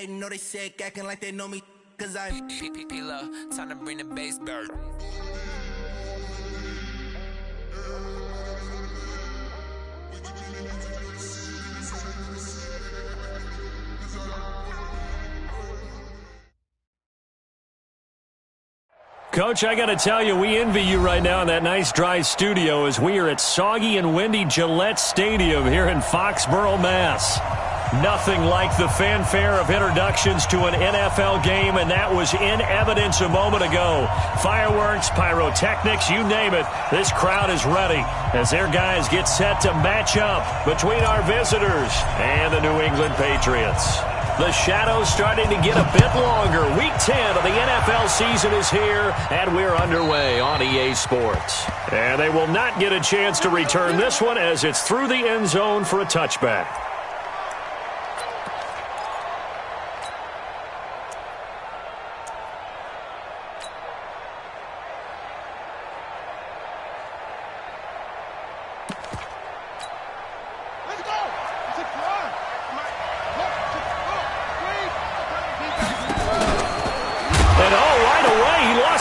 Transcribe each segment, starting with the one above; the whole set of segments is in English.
hating, know they sick, acting like they know me, cause I'm P-Love, time to bring the bass bird. Coach, I got to tell you, we envy you right now in that nice dry studio as we are at soggy and windy Gillette Stadium here in Foxborough, Mass. Nothing like the fanfare of introductions to an NFL game, and that was in evidence a moment ago. Fireworks, pyrotechnics, you name it. This crowd is ready as their guys get set to match up between our visitors and the New England Patriots. The shadows starting to get a bit longer. Week 10 of the NFL season is here, and we're underway on EA Sports. And they will not get a chance to return this one as it's through the end zone for a touchback.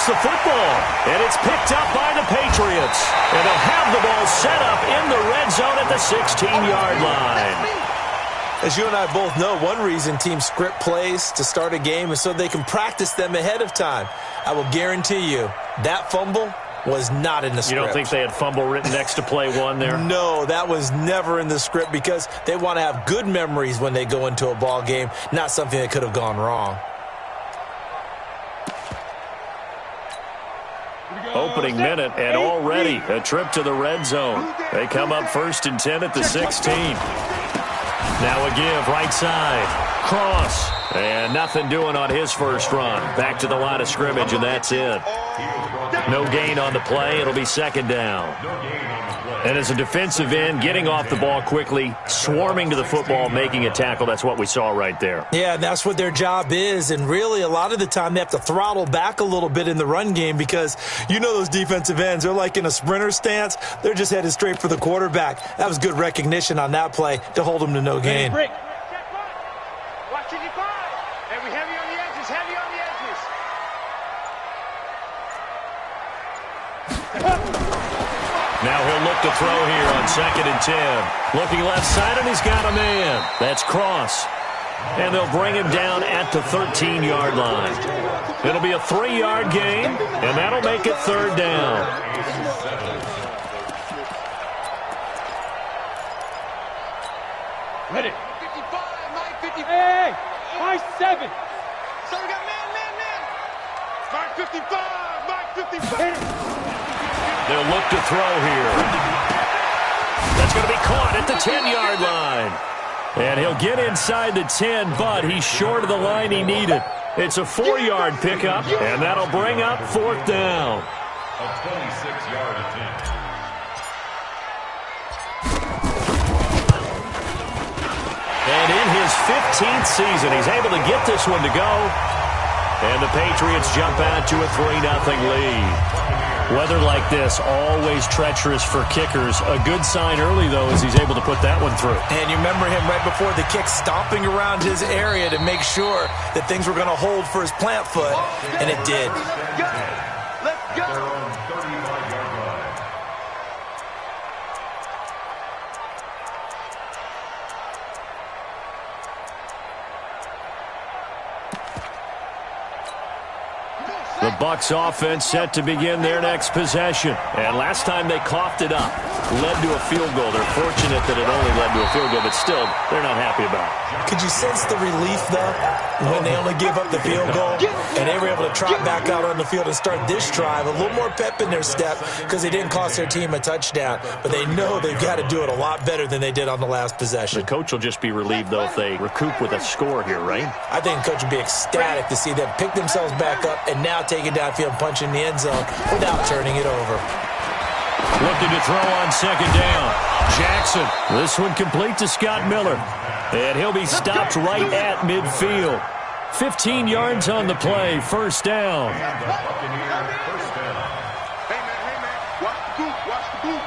The football, and it's picked up by the Patriots, and they'll have the ball set up in the red zone at the 16-yard line. As you and I both know, one reason teams script plays to start a game is so they can practice them ahead of time. I will guarantee you that fumble was not in the script. You don't think they had fumble written next to play one there? No, that was never in the script because they want to have good memories when they go into a ball game, not something that could have gone wrong. Opening minute, and already a trip to the red zone. They come up 1st and 10 at the 16. Now a give, right side. Cross. And nothing doing on his first run. Back to the line of scrimmage, and that's it. No gain on the play. It'll be 2nd down. And as a defensive end, getting off the ball quickly, swarming to the football, making a tackle, that's what we saw right there. Yeah, that's what their job is. And really, a lot of the time, they have to throttle back a little bit in the run game because you know those defensive ends, they're like in a sprinter stance. They're just headed straight for the quarterback. That was good recognition on that play to hold them to no gain. Watch it, you find. And we heavy on the edges, heavy on the edges. Now he'll look to throw here on 2nd and 10. Looking left side, and he's got a man. That's Cross. And they'll bring him down at the 13-yard line. It'll be a 3-yard gain, and that'll make it 3rd down. Ready. 55, Mike, 55. Hey, Mike 7. So we got man. Mike 55, Mike 55. They'll look to throw here. That's going to be caught at the 10-yard line. And he'll get inside the 10, but he's short of the line he needed. It's a 4-yard pickup, and that'll bring up 4th down. A 26-yard attempt. And in his 15th season, he's able to get this one to go. And the Patriots jump out to a 3-0 lead. Weather like this, always treacherous for kickers. A good sign early, though, as he's able to put that one through. And you remember him right before the kick stomping around his area to make sure that things were going to hold for his plant foot, and it did. Let's go. The Bucs offense set to begin their next possession. And last time they coughed it up, led to a field goal. They're fortunate that it only led to a field goal, but still, they're not happy about it. Could you sense the relief, though, when they only gave up the field goal and they were able to trot back out on the field and start this drive? A little more pep in their step because they didn't cost their team a touchdown. But they know they've got to do it a lot better than they did on the last possession. The coach will just be relieved, though, if they recoup with a score here, right? I think the coach will be ecstatic to see them pick themselves back up and now take it downfield and punch in the end zone without turning it over. Looking to throw on 2nd down. Jackson. This one complete to Scott Miller. And he'll be stopped right at midfield. 15 yards on the play. 1st down. Hey, man. Watch the boot.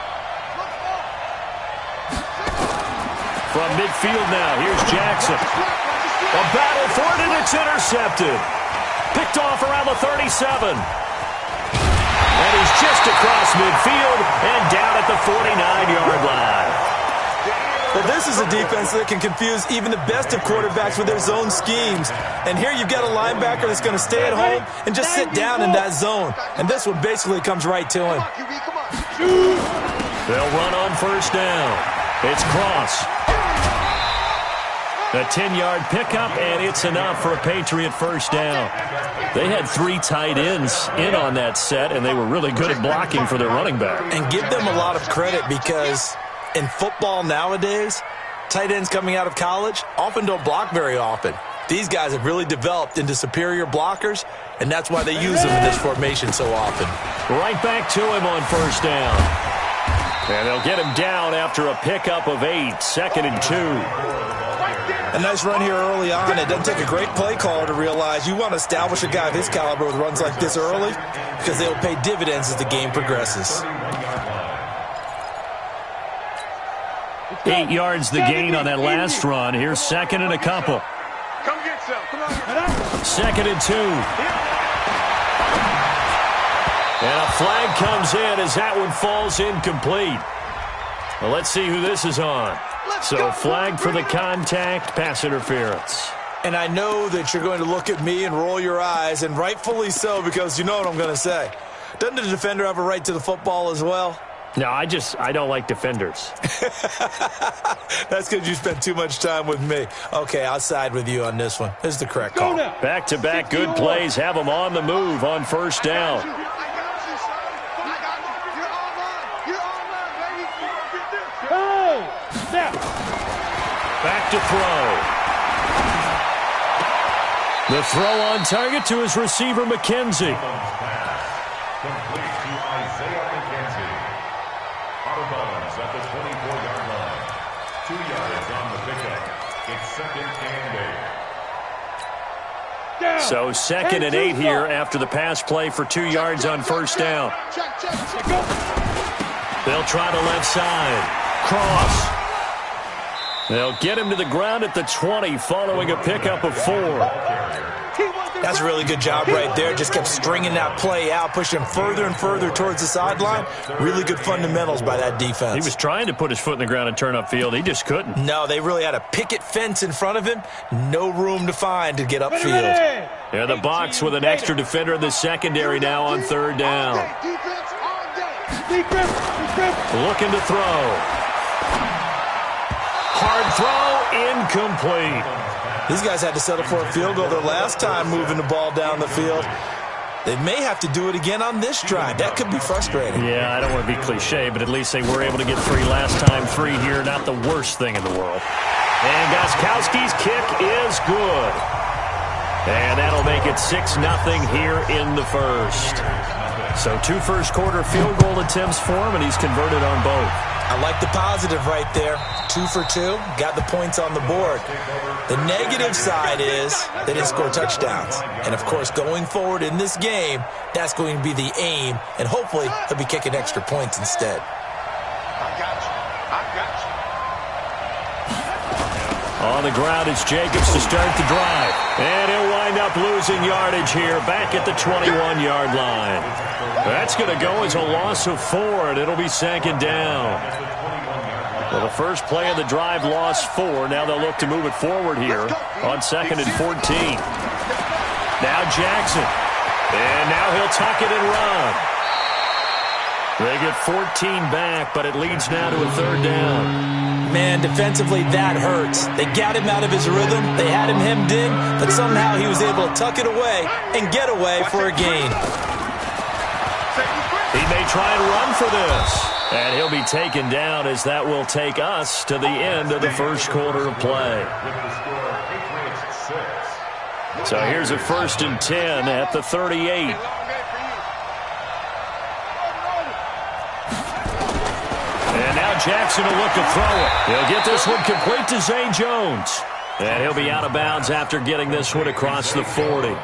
From midfield now, here's Jackson. A battle for it, and it's intercepted. Picked off around the 37. And he's just across midfield and down at the 49-yard line. Well, this is a defense that can confuse even the best of quarterbacks with their zone schemes. And here you've got a linebacker that's going to stay at home and just sit down in that zone. And this one basically comes right to him. They'll run on first down. It's Cross. A 10-yard pickup, and it's enough for a Patriot first down. They had 3 tight ends in on that set, and they were really good at blocking for their running back. And give them a lot of credit because in football nowadays, tight ends coming out of college often don't block very often. These guys have really developed into superior blockers, and that's why they use them in this formation so often. Right back to him on first down. And they'll get him down after a pickup of 8, 2nd and 2. A nice run here early on. It doesn't take a great play caller to realize you want to establish a guy of his caliber with runs like this early because they will pay dividends as the game progresses. 8 yards the gain on that last run. Here's 2nd and a couple. Come get some. Come on. 2nd and 2. And a flag comes in as that one falls incomplete. Well, let's see who this is on. So flag for the contact, pass interference. And I know that you're going to look at me and roll your eyes, and rightfully so, because you know what I'm going to say. Doesn't the defender have a right to the football as well? No, I don't like defenders. That's because you spent too much time with me. Okay, I'll side with you on this one. This is the correct call. Back-to-back good plays have them on the move on first down. Back to throw. The throw on target to his receiver, McKenzie. Complete to Isaiah McKenzie. Out of bounds at the 24-yard line. 2 yards on the pickup. It's 2nd and 8. So 2nd and 8 here after the pass play for 2 yards on first down. They'll try the left side. Cross. They'll get him to the ground at the 20 following a pickup of 4. That's a really good job right there. Just kept stringing that play out, pushing him further and further towards the sideline. Really good fundamentals by that defense. He was trying to put his foot in the ground and turn upfield. He just couldn't. No, they really had a picket fence in front of him. No room to find to get upfield. Yeah, the box with an extra defender in the secondary now on 3rd down. Looking to throw. Hard throw, incomplete. These guys had to settle for a field goal their last time moving the ball down the field. They may have to do it again on this drive. That could be frustrating. Yeah, I don't want to be cliche, but at least they were able to get 3 last time. 3 here, not the worst thing in the world. And Gostkowski's kick is good. And that'll make it 6-0 here in the first. So 2 first-quarter field goal attempts for him, and he's converted on both. I like the positive right there. 2 for 2, got the points on the board. The negative side is they didn't score touchdowns. And, of course, going forward in this game, that's going to be the aim. And hopefully he'll be kicking extra points instead. I got you. On the ground, it's Jacobs to start the drive. And he'll wind up losing yardage here back at the 21-yard line. That's going to go as a loss of 4, and it'll be 2nd down. Well, the first play of the drive lost 4. Now they'll look to move it forward here on 2nd and 14. Now Jackson. And now he'll tuck it and run. They get 14 back, but it leads now to a 3rd down. Man, defensively, that hurts. They got him out of his rhythm. They had him hemmed in, but somehow he was able to tuck it away and get away for a gain. He may try and run for this. And he'll be taken down as that will take us to the end of the first quarter of play. So here's a 1st and 10 at the 38. And now Jackson will look to throw it. He'll get this one complete to Zay Jones. And he'll be out of bounds after getting this one across the 40.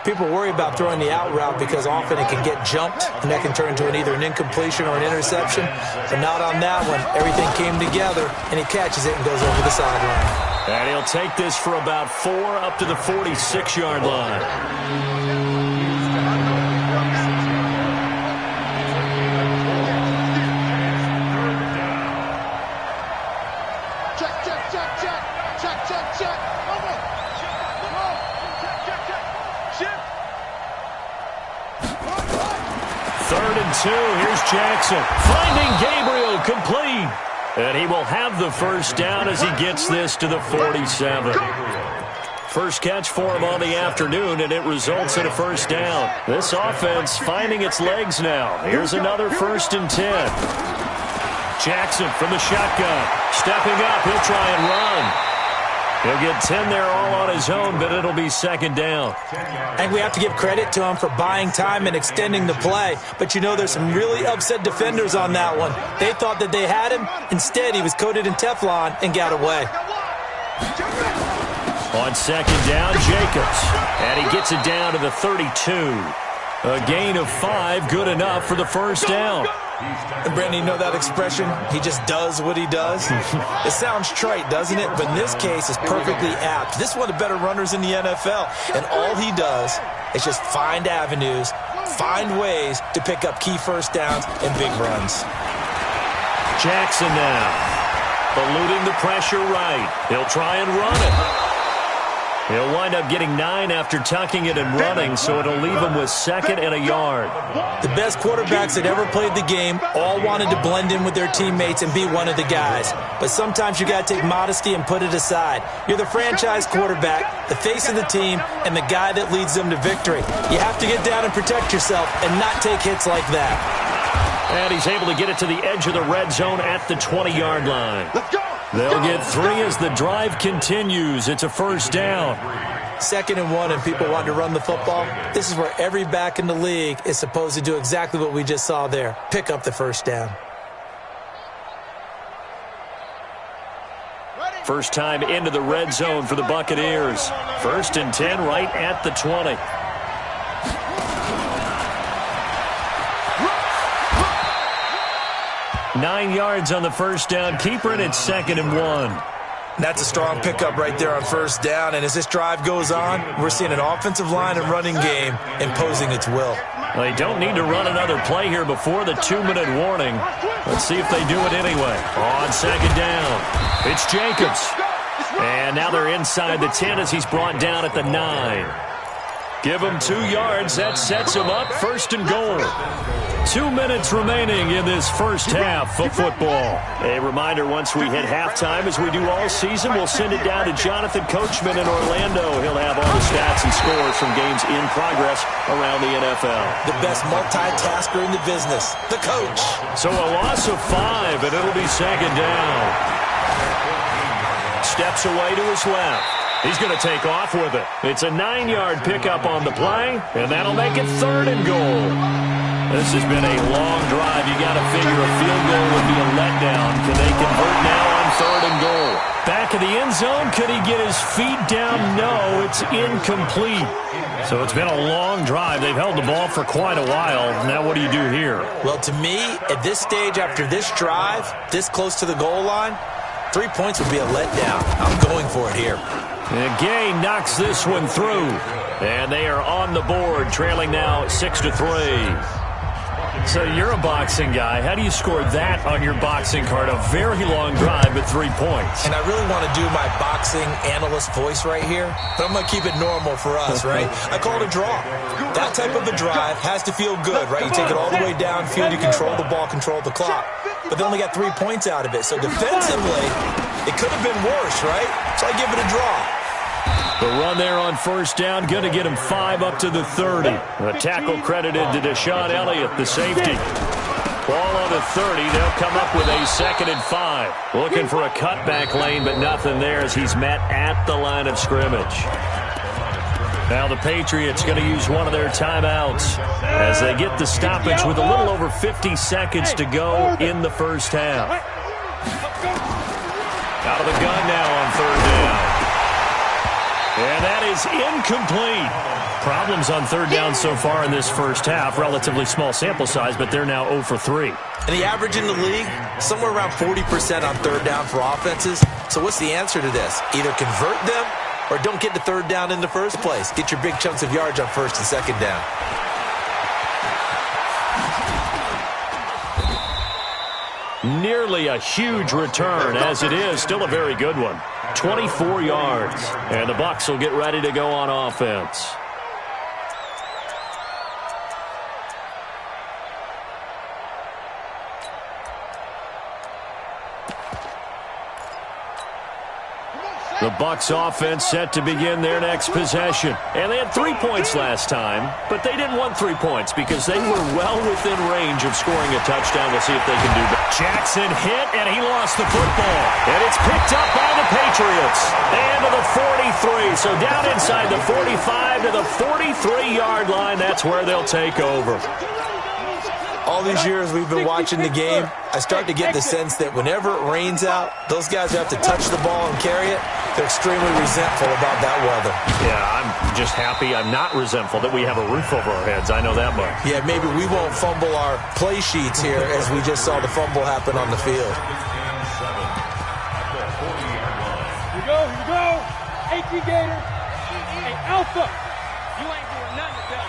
People worry about throwing the out route because often it can get jumped, and that can turn into either an incompletion or an interception. But not on that one. Everything came together, and he catches it and goes over the sideline. And he'll take this for about 4 up to the 46-yard line. Third and 2. Here's Jackson. Finding Gabriel, complete. And he will have the first down as he gets this to the 47. First catch for him on the afternoon, and it results in a first down. This offense finding its legs now. Here's another 1st and 10. Jackson from the shotgun. Stepping up, he'll try and run. He'll get 10 there all on his own, but it'll be 2nd down. I think we have to give credit to him for buying time and extending the play. But, you know, there's some really upset defenders on that one. They thought that they had him. Instead, he was coated in Teflon and got away. On 2nd down, Jacobs. And he gets it down to the 32. A gain of 5, good enough for the first down. And Brandon, you know that expression? He just does what he does? It sounds trite, doesn't it? But in this case, it's perfectly apt. This is one of the better runners in the NFL. And all he does is just find avenues, find ways to pick up key first downs and big runs. Jackson now. Eluding the pressure right. He'll try and run it. He'll wind up getting 9 after tucking it and running, so it'll leave him with 2nd and a yard. The best quarterbacks that ever played the game all wanted to blend in with their teammates and be one of the guys. But sometimes you got to take modesty and put it aside. You're the franchise quarterback, the face of the team, and the guy that leads them to victory. You have to get down and protect yourself and not take hits like that. And he's able to get it to the edge of the red zone at the 20-yard line. They'll get 3 as the drive continues. It's a first down. 2nd and 1 and people want to run the football. This is where every back in the league is supposed to do exactly what we just saw there. Pick up the first down. First time into the red zone for the Buccaneers. 1st and 10 right at the 20. Nine yards on the first down. Keeper it at 2nd and 1. That's a strong pickup right there on first down. And as this drive goes on, we're seeing an offensive line and running game imposing its will. They don't need to run another play here before the 2-minute warning. Let's see if they do it anyway. On 2nd down, it's Jacobs. And now they're inside the 10 as he's brought down at the 9. Give him 2 yards. That sets him up 1st and goal. 2 minutes remaining in this first half of football. A reminder, once we hit halftime, as we do all season, we'll send it down to Jonathan Coachman in Orlando. He'll have all the stats and scores from games in progress around the NFL. The best multitasker in the business, the coach. So a loss of 5, and it'll be 2nd down. Steps away to his left. He's going to take off with it. It's a 9-yard pickup on the play, and that'll make it 3rd and goal. This has been a long drive. You got to figure a field goal would be a letdown. Can they convert now on 3rd and goal? Back of the end zone. Could he get his feet down? No, it's incomplete. So it's been a long drive. They've held the ball for quite a while. Now what do you do here? Well, to me, at this stage after this drive, this close to the goal line, 3 points would be a letdown. I'm going for it here. And Gay knocks this one through. And they are on the board, trailing now 6-3. So you're a boxing guy. How do you score that on your boxing card? A very long drive at 3 points. And I really want to do my boxing analyst voice right here, but I'm going to keep it normal for us, right? I call it a draw. That type of a drive has to feel good, right? You take it all the way downfield, you control the ball, control the clock. But they only got 3 points out of it. So defensively, it could have been worse, right? So I give it a draw. The run there on first down, going to get him 5 up to the 30. A tackle credited to Deshaun Elliott, the safety. Ball on the 30. They'll come up with a 2nd and 5. Looking for a cutback lane, but nothing there as he's met at the line of scrimmage. Now the Patriots going to use one of their timeouts as they get the stoppage with a little over 50 seconds to go in the first half. Out of the gun now on 3rd down. And that is incomplete. Problems on third down so far in this first half. Relatively small sample size, but they're now 0 for 3. And the average in the league, somewhere around 40% on third down for offenses. So what's the answer to this? Either convert them or don't get to third down in the first place. Get your big chunks of yards on first and second down. Nearly a huge return, as it is still a very good one. 24 yards. And the Bucs will get ready to go on offense. The Bucs offense set to begin their next possession. And they had 3 points last time, but they didn't want 3 points because they were well within range of scoring a touchdown. We'll see if they can do that. Jackson hit, and he lost the football. And it's picked up by the Patriots. And to the 43. So down inside the 45 to the 43-yard line. That's where they'll take over. All these years we've been watching the game, I start to get the sense that whenever it rains out, those guys who have to touch the ball and carry it, they're extremely resentful about that weather. Yeah, I'm just happy I'm not resentful that we have a roof over our heads. I know that much. Yeah, maybe we won't fumble our play sheets here as we just saw the fumble happen on the field. Here we go. 18 Gators. Hey, Alpha. You ain't doing nothing today.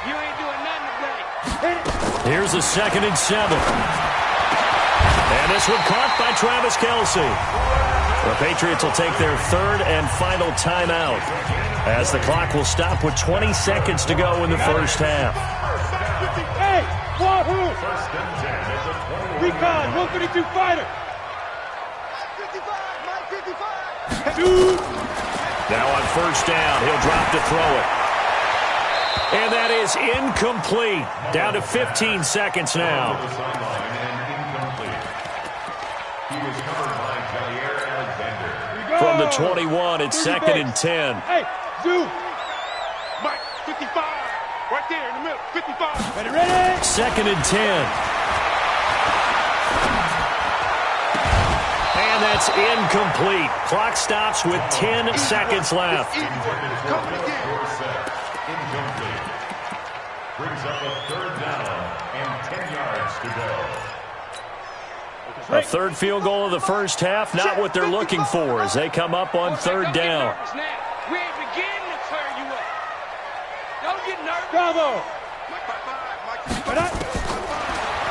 You ain't doing nothing today. Hit it. Here's a 2nd and 7. And this one caught by Travis Kelce. The Patriots will take their 3rd and final timeout as the clock will stop with 20 seconds to go in the first half. Hey, Wahoo! Recon, 132 fighter. 55, 55. Dude. Now on first down, he'll drop to throw it. And that is incomplete. Down to 15 seconds now. From the 21, it's 2nd and 10. Hey, Zoo. Mike, 55. Right there in the middle, 55. Ready? 2nd and 10. And that's incomplete. Clock stops with 10 seconds left. Incomplete. Brings up a 3rd down and 10 yards to go. A 3rd field goal of the first half, not what they're looking for as they come up on 3rd down. We ain't beginning to clear you up. Don't get nervous. Bravo.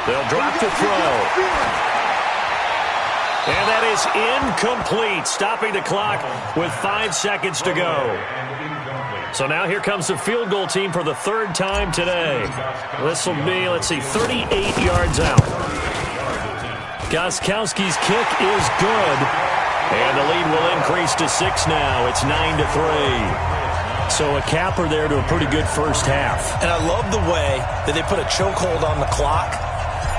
They'll drop to throw. And that is incomplete, stopping the clock with 5 seconds to go. So now here comes the field goal team for the 3rd time today. This will be, 38 yards out. Gostkowski's kick is good. And the lead will increase to 6 now. It's 9-3. So a capper there to a pretty good first half. And I love the way that they put a chokehold on the clock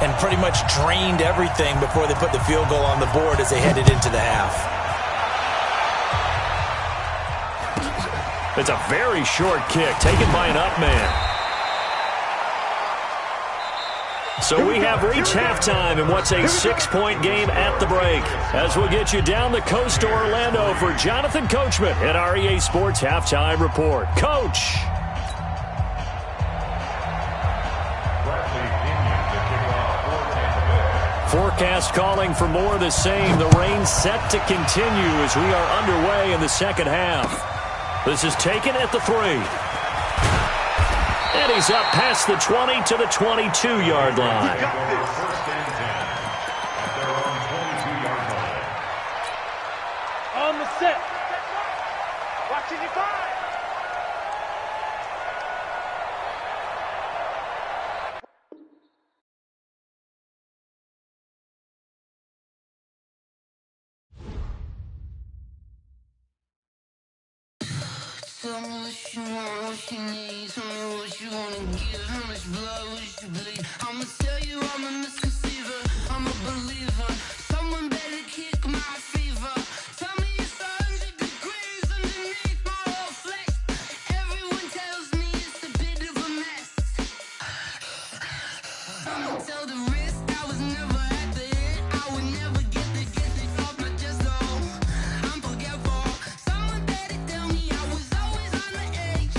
and pretty much drained everything before they put the field goal on the board as they headed into the half. It's a very short kick taken by an up man. So we have reached halftime in what's a 6-point game at the break. As we'll get you down the coast to Orlando for Jonathan Coachman at our EA Sports Halftime Report. Coach. Forecast calling for more of the same. The rain set to continue as we are underway in the second half. This is taken at the 3. And he's up past the 20 to the 22-yard line. On the set. Watching your time. Tell me what you want, what you need. Tell me what you wanna give. How much blood would you bleed? I'ma tell you I'm a misconceiver. I'm a believer. Someone better kick my fever. Tell me it's 100 degrees underneath my whole flesh. Everyone tells me it's a bit of a mess. I'ma tell the risk I was never at the end. I would never get the off my chest. I'm forgetful. Someone better tell me I was always on the edge.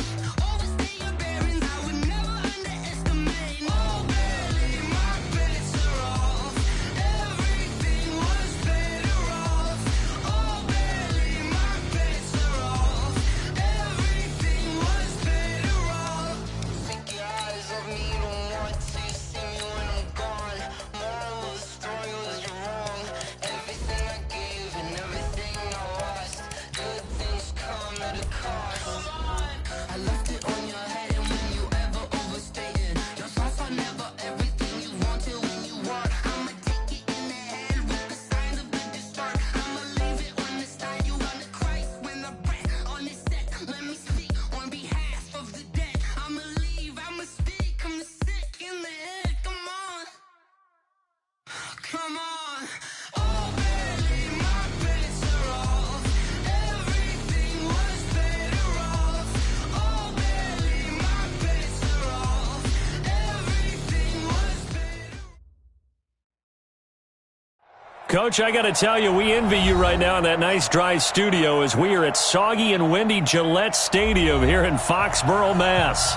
Coach, I got to tell you, we envy you right now in that nice dry studio as we are at soggy and windy Gillette Stadium here in Foxborough, Mass.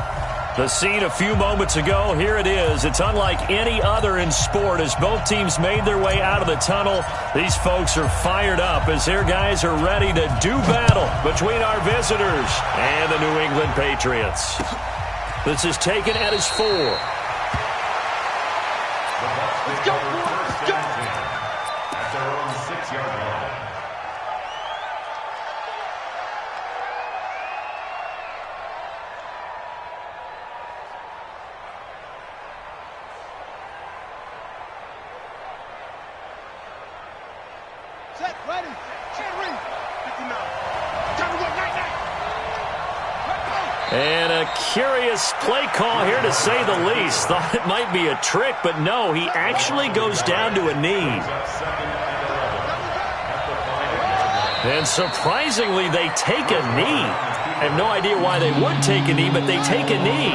The scene a few moments ago, here it is. It's unlike any other in sport as both teams made their way out of the tunnel. These folks are fired up as their guys are ready to do battle between our visitors and the New England Patriots. This is taken at his 4. Let's go, let's go. At their own 6-yard line. Set, ready, Cherry, 59. Time to go, night. And a curious play call here, to say the least. Thought it might be a trick, but no, he actually goes down to a knee. And surprisingly, they take a knee. I have no idea why they would take a knee, but they take a knee.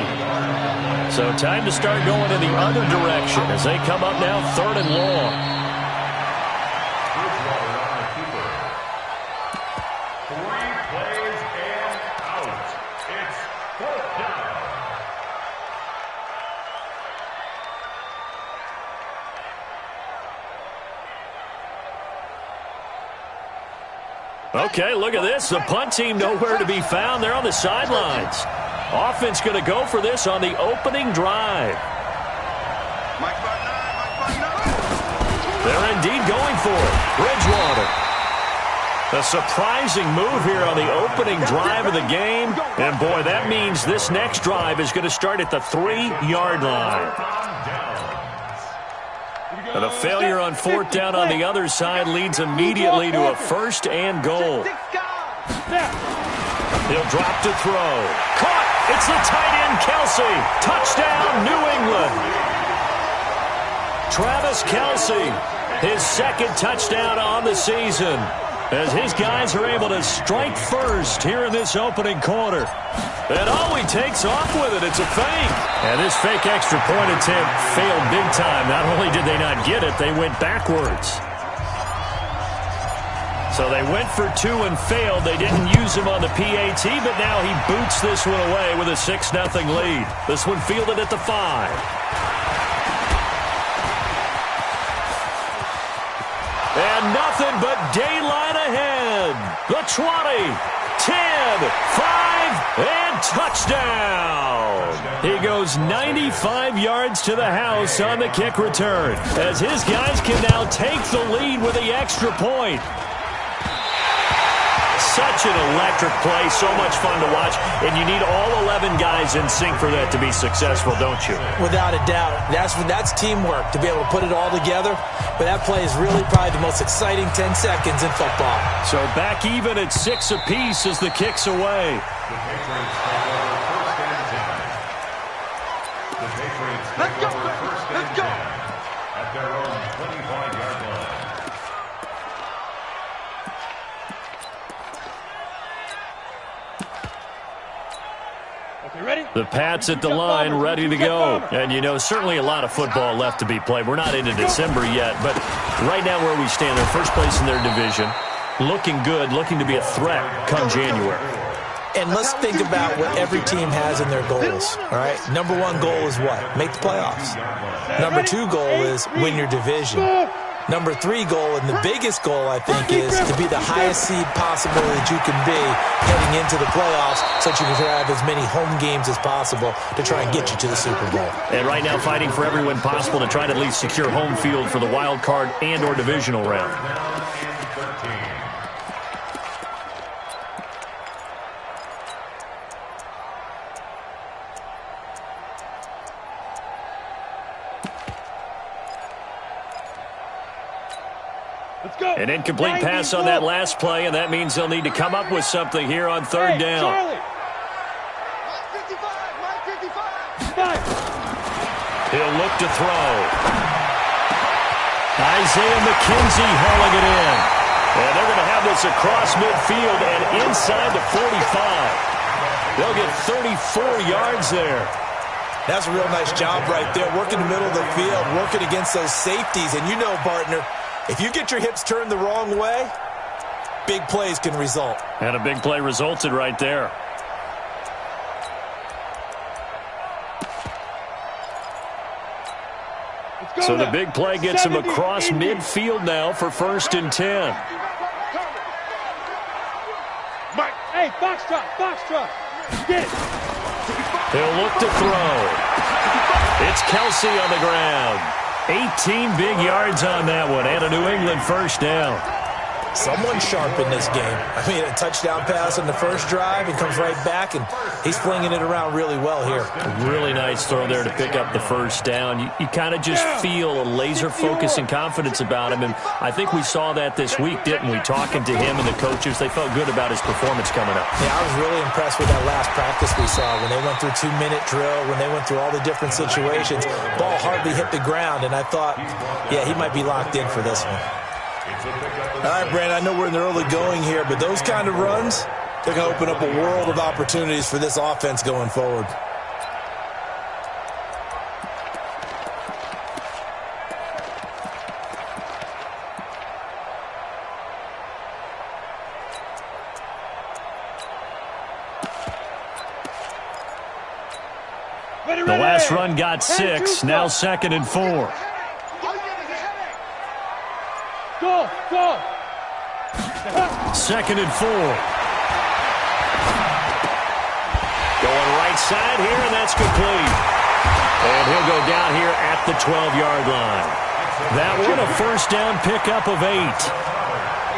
So time to start going in the other direction as they come up now 3rd and long. Okay, look at this. The punt team nowhere to be found. They're on the sidelines. Offense going to go for this on the opening drive. They're indeed going for it. Bridgewater. A surprising move here on the opening drive of the game. And, boy, that means this next drive is going to start at the 3-yard line. And a failure on 4th down on the other side leads immediately to a 1st and goal. He'll drop to throw. Caught! It's the tight end, Kelsey. Touchdown, New England. Travis Kelsey, his 2nd touchdown on the season, as his guys are able to strike first here in this opening quarter. And all he takes off with it, it's a fake. And this fake extra point attempt failed big time. Not only did they not get it, they went backwards. So they went for 2 and failed. They didn't use him on the PAT, but now he boots this one away with a 6-0 lead. This one fielded at the 5. And nothing but daylight ahead. The 20, 10, 5, and touchdown. He goes 95 yards to the house on the kick return, as his guys can now take the lead with the extra point. Such an electric play, so much fun to watch, and you need all 11 guys in sync for that to be successful, don't you? Without a doubt. That's teamwork, to be able to put it all together. But that play is really probably the most exciting 10 seconds in football. So back even at 6 apiece as the kick's away. Let's go! Let's go! At their own 25-yard line. Ready? The Pats at the line, ready to go. And, you know, certainly a lot of football left to be played. We're not into December yet, but right now where we stand, they're first place in their division. Looking good, looking to be a threat come January. And let's think about what every team has in their goals, all right? Number 1 goal is what? Make the playoffs. Number 2 goal is win your division. Number 3 goal, and the biggest goal, I think, is to be the highest seed possible that you can be heading into the playoffs so that you can have as many home games as possible to try and get you to the Super Bowl. And right now fighting for every win possible to try to at least secure home field for the wild card and or divisional round. An incomplete pass on that last play, and that means they'll need to come up with something here on 3rd down. He'll look to throw. Isaiah McKenzie hauling it in. And they're going to have this across midfield and inside the 45. They'll get 34 yards there. That's a real nice job right there, working the middle of the field, working against those safeties. And you know, partner, If you get your hips turned the wrong way, big plays can result. And a big play resulted right there. So the big play gets him across midfield now for 1st and 10. Hey, box truck. Get it. He'll look to throw. It's Kelsey on the ground. 18 big yards on that one, and a New England first down. Someone sharp in this game. I mean, a touchdown pass on the first drive and comes right back, and he's flinging it around really well here. Really nice throw there to pick up the first down. You kind of just feel a laser focus and confidence about him, and I think we saw that this week, didn't we? Talking to him and the coaches, they felt good about his performance coming up. Yeah, I was really impressed with that last practice we saw when they went through 2-minute drill, when they went through all the different situations. Ball hardly hit the ground, and I thought, yeah, he might be locked in for this one. All right, Brandon, I know we're in the early going here, but those kind of runs, they're going to open up a world of opportunities for this offense going forward. The last run got 6, now 2nd and 4. Go. 2nd and 4. Going right side here, and that's complete. And he'll go down here at the 12-yard line. That one, a first down pickup of 8.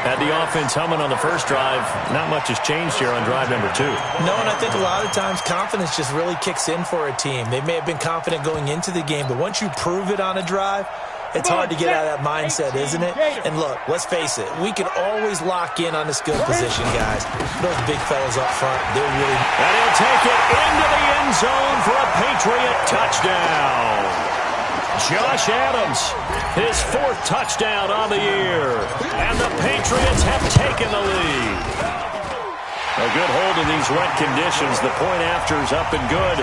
Had the offense humming on the first drive. Not much has changed here on drive number 2. No, and I think a lot of times confidence just really kicks in for a team. They may have been confident going into the game, but once you prove it on a drive, it's hard to get out of that mindset, isn't it? And look, let's face it, we can always lock in on the skill position, guys. Those big fellas up front, they're really... And he'll take it into the end zone for a Patriot touchdown. Josh Adams, his 4th touchdown on the year. And the Patriots have taken the lead. A good hold in these wet conditions. The point after is up and good.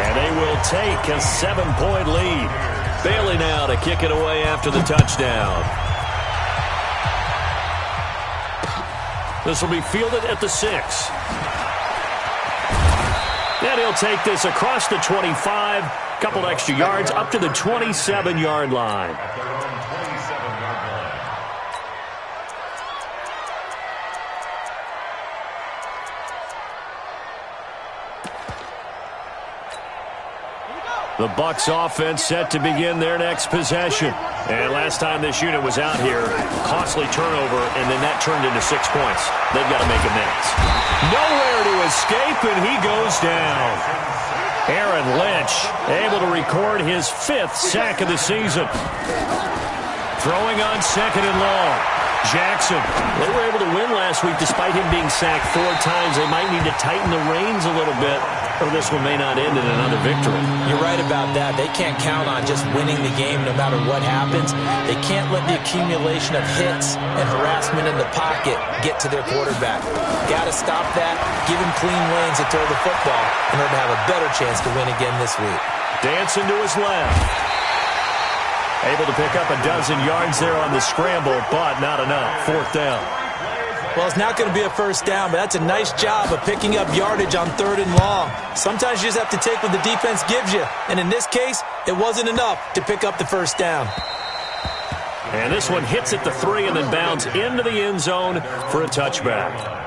And they will take a 7-point lead. Bailey now to kick it away after the touchdown. This will be fielded at the 6. And he'll take this across the 25. Couple extra yards up to the 27-yard line. The Bucs offense set to begin their next possession. And last time this unit was out here, costly turnover, and then that turned into 6 points. They've got to make amends. Nowhere to escape, and he goes down. Aaron Lynch able to record his 5th sack of the season. Throwing on 2nd and long. Jackson. They were able to win last week despite him being sacked 4 times. They might need to tighten the reins a little bit, or this one may not end in another victory. You're right about that. They can't count on just winning the game no matter what happens. They can't let the accumulation of hits and harassment in the pocket get to their quarterback. Got to stop that, give him clean lanes to throw the football in order to have a better chance to win again this week. Dancing to his left. Able to pick up a dozen yards there on the scramble, but not enough. 4th down. Well, it's not going to be a first down, but that's a nice job of picking up yardage on 3rd and long. Sometimes you just have to take what the defense gives you, and in this case, it wasn't enough to pick up the first down. And this one hits at the 3 and then bounds into the end zone for a touchback.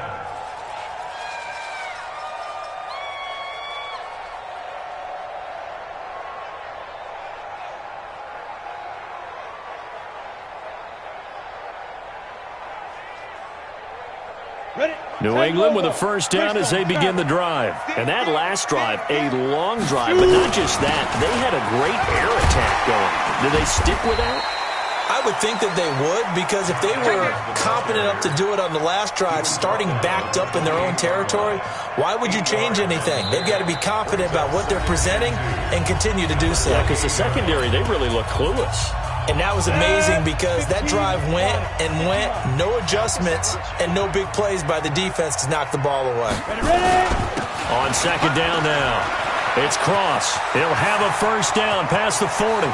New England with a first down as they begin the drive. And that last drive, a long drive, but not just that. They had a great air attack going. Did they stick with that? I would think that they would, because if they were competent enough to do it on the last drive, starting backed up in their own territory, why would you change anything? They've got to be confident about what they're presenting and continue to do so. Yeah, because the secondary, they really look clueless. And that was amazing because that drive went and went, no adjustments, and no big plays by the defense to knock the ball away. On 2nd down now, it's Cross. He'll have a first down past the 40.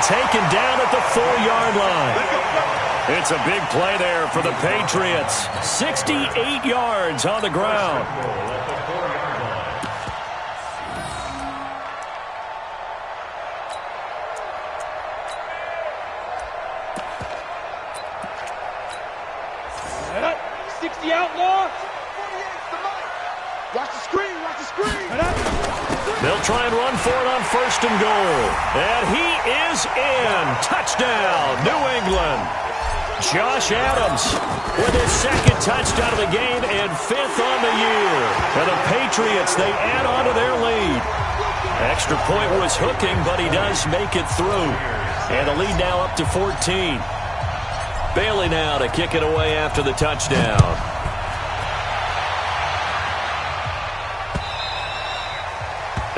and taken down at the 4-yard line. It's a big play there for the Patriots. 68 yards on the ground. The outlaw. Watch the screen, watch the screen. They'll try and run for it on 1st and goal. And he is in. Touchdown, New England. Josh Adams with his 2nd touchdown of the game and 5th on the year. And the Patriots, they add on to their lead. Extra point was hooking, but he does make it through. And the lead now up to 14. Bailey now to kick it away after the touchdown.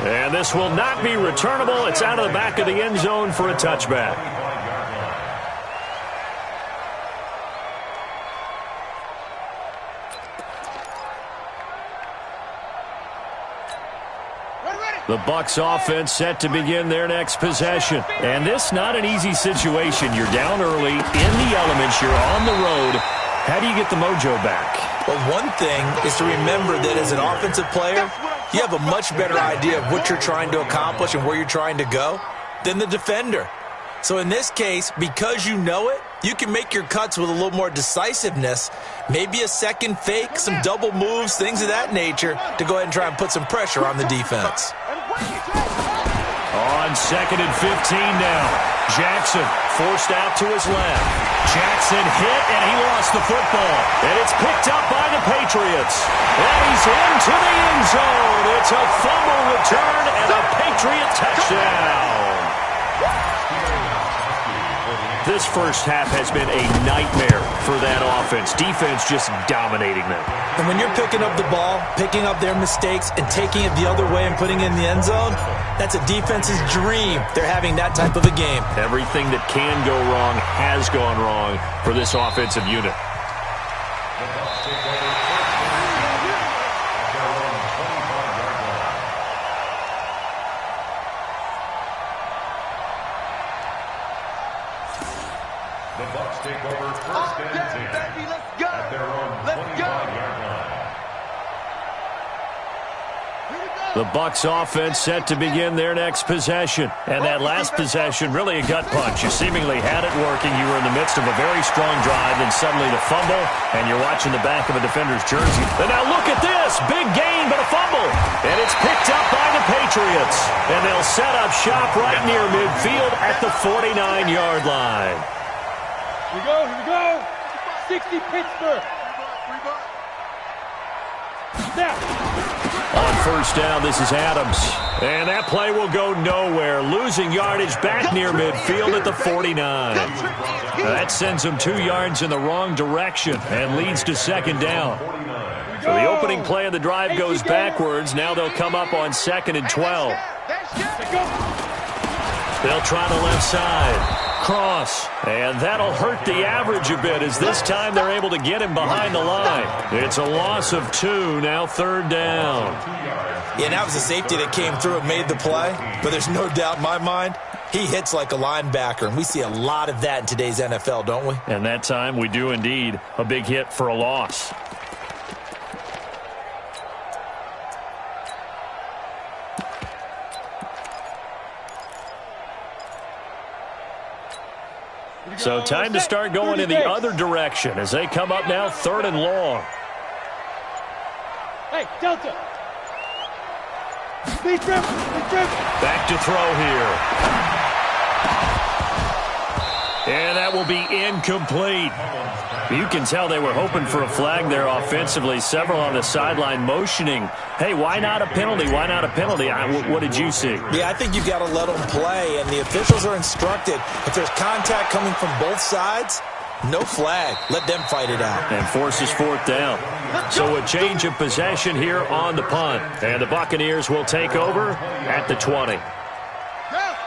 And this will not be returnable. It's out of the back of the end zone for a touchback. The Bucs offense set to begin their next possession. And this not an easy situation. You're down early, in the elements, you're on the road. How do you get the mojo back? Well, one thing is to remember that as an offensive player, you have a much better idea of what you're trying to accomplish and where you're trying to go than the defender. So in this case, because you know it, you can make your cuts with a little more decisiveness, maybe a second fake, some double moves, things of that nature, to go ahead and try and put some pressure on the defense. On 2nd and 15 now. Jackson forced out to his left. Jackson hit, and he lost the football. And it's picked up by the Patriots. And he's into the end zone. It's a fumble return and a Patriot touchdown. This first half has been a nightmare for that offense. Defense just dominating them. And when you're picking up the ball, picking up their mistakes, and taking it the other way and putting it in the end zone, that's a defense's dream. They're having that type of a game. Everything that can go wrong has gone wrong for this offensive unit. The Bucs take over 1st and 10 baby, let's go. at their own 25-yard line. The Bucs offense set to begin their next possession. And that last possession, really a gut punch. You seemingly had it working. You were in the midst of a very strong drive, then suddenly the fumble, and you're watching the back of a defender's jersey. And now look at this. Big gain, but a fumble. And it's picked up by the Patriots. And they'll set up shop right near midfield at the 49-yard line. Here we go. 60 Pittsburgh. Snap. On 1st down, this is Adams. And that play will go nowhere. Losing yardage back near midfield at the 49. That sends them 2 yards in the wrong direction and leads to 2nd down. So the opening play of the drive goes backwards. Now they'll come up on 2nd and 12. They'll try the left side. Cross, and that'll hurt the average a bit as this time they're able to get him behind the line. It's a loss of 2, now 3rd down. Yeah, that was a safety that came through and made the play, but there's no doubt in my mind, he hits like a linebacker, and we see a lot of that in today's NFL, don't we? And that time we do indeed. A big hit for a loss. So time to start going in the other direction as they come up now 3rd and long. Hey, Delta. Back to throw here. And that will be incomplete. You can tell they were hoping for a flag there offensively. Several on the sideline motioning. Hey, why not a penalty? Why not a penalty? What did you see? Yeah, I think you've got to let them play, and the officials are instructed. If there's contact coming from both sides, no flag. Let them fight it out. And forces 4th down. So a change of possession here on the punt. And the Buccaneers will take over at the 20.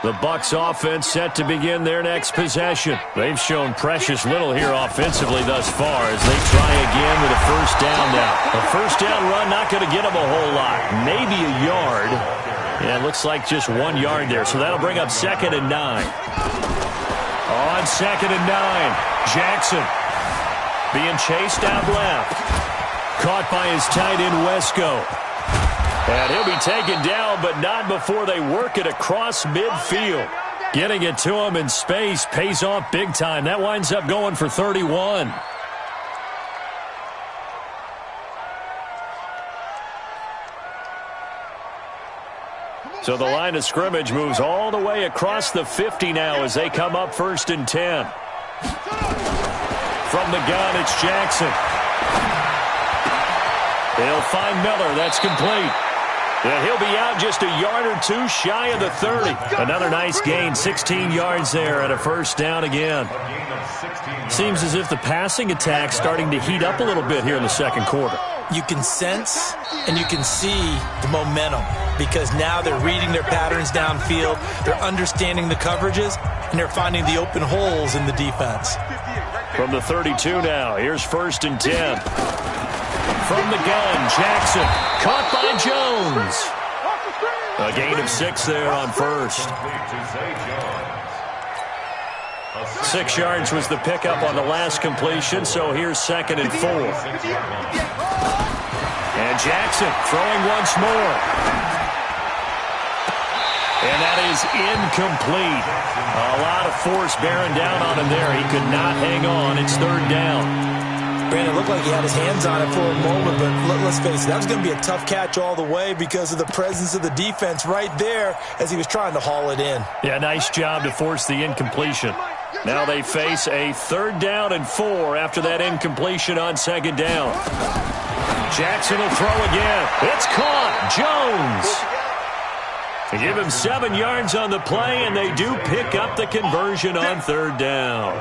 The Bucs offense set to begin their next possession. They've shown precious little here offensively thus far as they try again with a 1st down now. A 1st down run not going to get them a whole lot. Maybe a yard. Yeah, it looks like just 1 yard there, so that'll bring up 2nd and 9. On 2nd and 9, Jackson being chased out left. Caught by his tight end, Wesco. And he'll be taken down, but not before they work it across midfield. Getting it to him in space pays off big time. That winds up going for 31. So the line of scrimmage moves all the way across the 50 now as they come up 1st and 10. From the gun, it's Jackson. He'll find Miller. That's complete. And he'll be out just a yard or two shy of the 30. Another nice gain, 16 yards there and a 1st down again. Seems as if the passing attack's starting to heat up a little bit here in the 2nd quarter. You can sense and you can see the momentum because now they're reading their patterns downfield, they're understanding the coverages, and they're finding the open holes in the defense. From the 32 now, here's 1st and 10. From the gun, Jackson, caught by Jones. A gain of 6 there on 1st. 6 yards was the pickup on the last completion, so here's 2nd and 4. And Jackson throwing once more. And that is incomplete. A lot of force bearing down on him there. He could not hang on. It's 3rd down. Brandon, it looked like he had his hands on it for a moment, but let's face it, that was going to be a tough catch all the way because of the presence of the defense right there as he was trying to haul it in. Yeah, nice job to force the incompletion. Now they face a 3rd down and 4 after that incompletion on 2nd down. Jackson will throw again. It's caught. Jones. They give him 7 yards on the play, and they do pick up the conversion on 3rd down.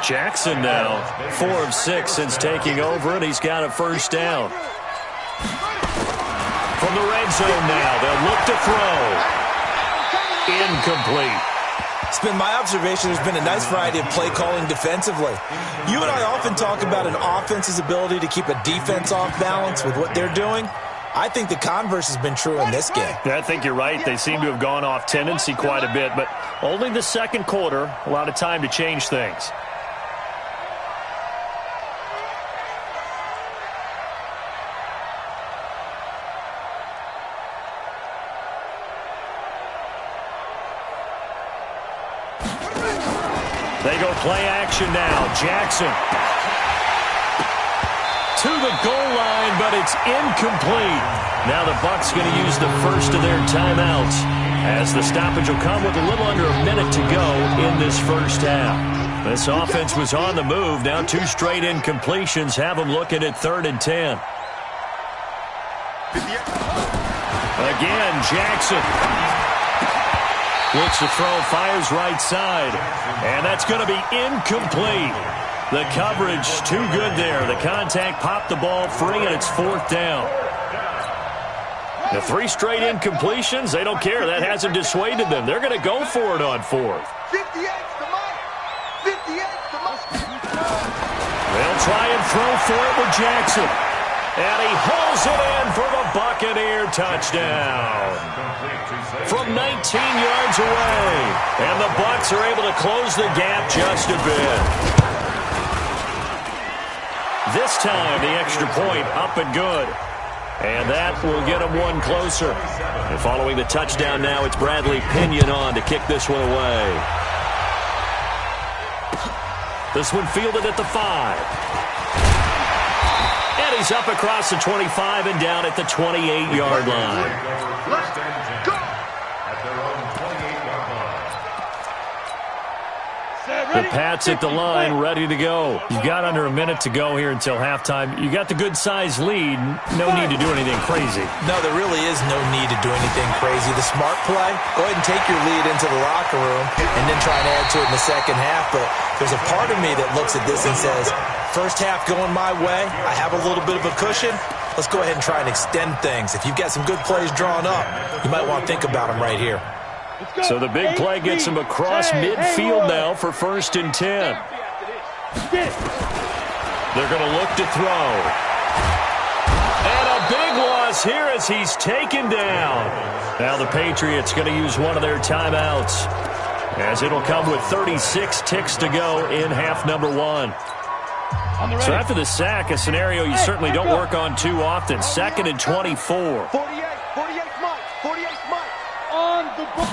Jackson now 4 of 6 since taking over, and he's got a 1st down. From the red zone now, they'll look to throw. Incomplete. It's been my observation there's been a nice variety of play calling defensively. You and I often talk about an offense's ability to keep a defense off balance with what they're doing. I think the converse has been true in this game. Yeah, I think you're right. They seem to have gone off tendency quite a bit, but only the 2nd quarter, a lot of time to change things. They go play action now. Jackson to the goal line, but it's incomplete. Now the Bucs going to use the first of their timeouts as the stoppage will come with a little under a minute to go in this 1st half. This offense was on the move. Now 2 straight incompletions have them looking at 3rd and 10. Again, Jackson looks to throw, fires right side, and that's going to be incomplete. The coverage too good there. The contact popped the ball free, and it's 4th down. The 3 straight incompletions, they don't care. That hasn't dissuaded them. They're going to go for it on 4th. They'll try and throw for it with Jackson. And he hauls it in for the Buccaneer touchdown. From 19 yards away. And the Bucs are able to close the gap just a bit. This time, the extra point up and good. And that will get them 1 closer. And following the touchdown now, it's Bradley Pinion on to kick this one away. This one fielded at the 5. And he's up across the 25 and down at the 28-yard line. The Pats at the line, ready to go. You've got under a minute to go here until halftime. You got the good-sized lead. No need to do anything crazy. No, there really is no need to do anything crazy. The smart play, go ahead and take your lead into the locker room and then try and add to it in the 2nd half. But there's a part of me that looks at this and says, 1st half going my way, I have a little bit of a cushion. Let's go ahead and try and extend things. If you've got some good plays drawn up, you might want to think about them right here. So the big play gets him across midfield now for 1st and 10. They're going to look to throw. And a big one across here as he's taken down. Now the Patriots going to use one of their timeouts, as it'll come with 36 ticks to go in half number one. So after the sack, a scenario you certainly don't work on too often. 2nd and 24. 48 Mike. On the book.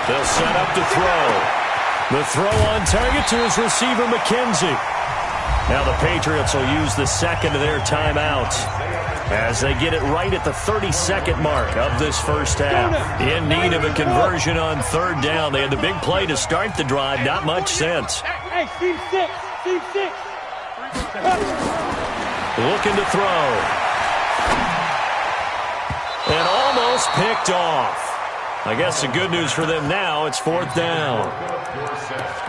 They'll set up to throw. The throw on target to his receiver, McKenzie. Now the Patriots will use the second of their timeouts as they get it right at the 32nd mark of this first half. In need of a conversion on 3rd down. They had the big play to start the drive. Not much sense. Hey, Team 6. Looking to throw. And almost picked off. I guess the good news for them now, it's 4th down.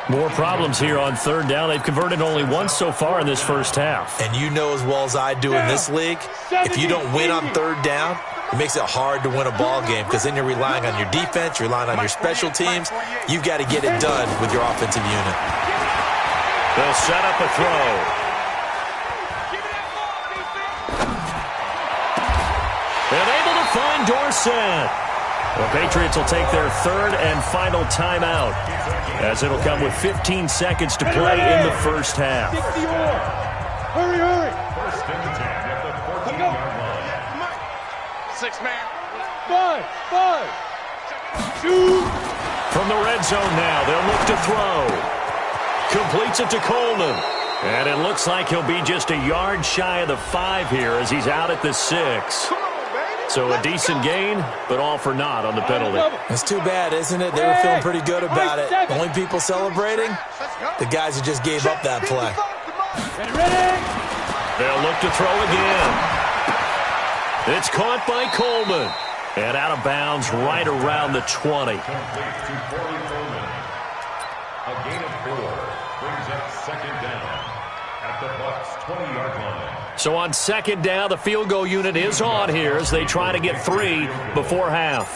More problems here on 3rd down. They've converted only once so far in this first half. And you know as well as I do in this league, if you don't win on 3rd down, it makes it hard to win a ball game because then you're relying on your defense, you're relying on your special teams. You've got to get it done with your offensive unit. They'll set up a throw. And able to find Dorsett. The Patriots will take their 3rd and final timeout, as it'll come with 15 seconds to play in the first half. Hurry. First and 10 at the 14-yard line. 6 man. 5. Shoot. From the red zone now, they'll look to throw. Completes it to Coleman. And it looks like he'll be just a yard shy of the 5 here as he's out at the 6. So a decent gain, but all for naught on the penalty. It's too bad, isn't it? They were feeling pretty good about it. Only people celebrating, the guys who just gave up that play. They'll look to throw again. It's caught by Coleman. And out of bounds right around the 20. Complete to Corey Coleman. A gain of 4 brings up 2nd down at the Bucs' 20-yard line. So on 2nd down, the field goal unit is on here as they try to get 3 before half.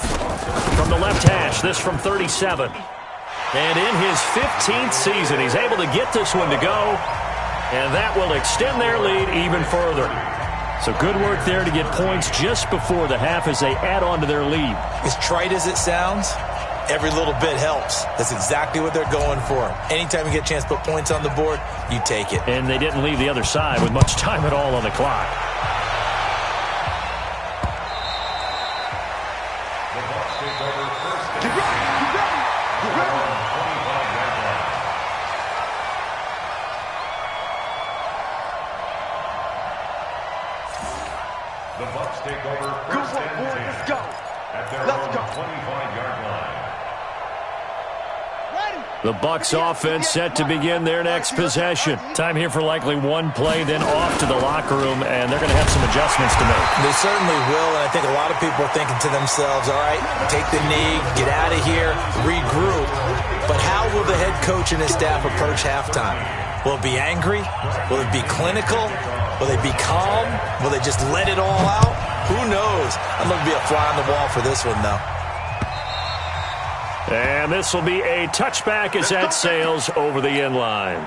From the left hash, this from 37. And in his 15th season, he's able to get this one to go. And that will extend their lead even further. So good work there to get points just before the half as they add on to their lead. As trite as it sounds, every little bit helps. That's exactly what they're going for. Anytime you get a chance to put points on the board, you take it. And they didn't leave the other side with much time at all on the clock. The Bucs take over first and 10 at the 25-yard line. The Bucs take over first and 10 at their own 25-yard line. The Bucs offense set to begin their next possession. Time here for likely one play, then off to the locker room, and they're going to have some adjustments to make. They certainly will, and I think a lot of people are thinking to themselves, all right, take the knee, get out of here, regroup. But how will the head coach and his staff approach halftime? Will it be angry? Will it be clinical? Will they be calm? Will they just let it all out? Who knows? I'm going to be a fly on the wall for this one, though. And this will be a touchback as that sails over the end line.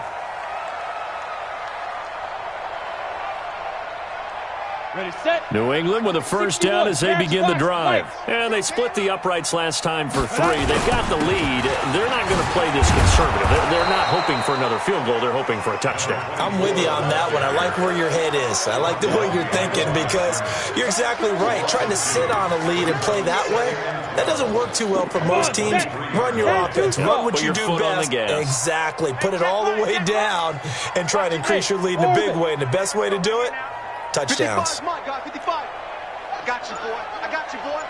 Ready, set. New England with a first down as they begin the drive. And they split the uprights last time for 3. They've got the lead. They're not going to play this conservative. They're not hoping for another field goal. They're hoping for a touchdown. I'm with you on that one. I like where your head is. I like the way you're thinking because you're exactly right. Trying to sit on a lead and play that way, that doesn't work too well for most teams. Run your offense. Run what you do best. Exactly. Put it all the way down and try to increase your lead in a big way. And the best way to do it, touchdowns. 55, my God, 55. I got you, boy.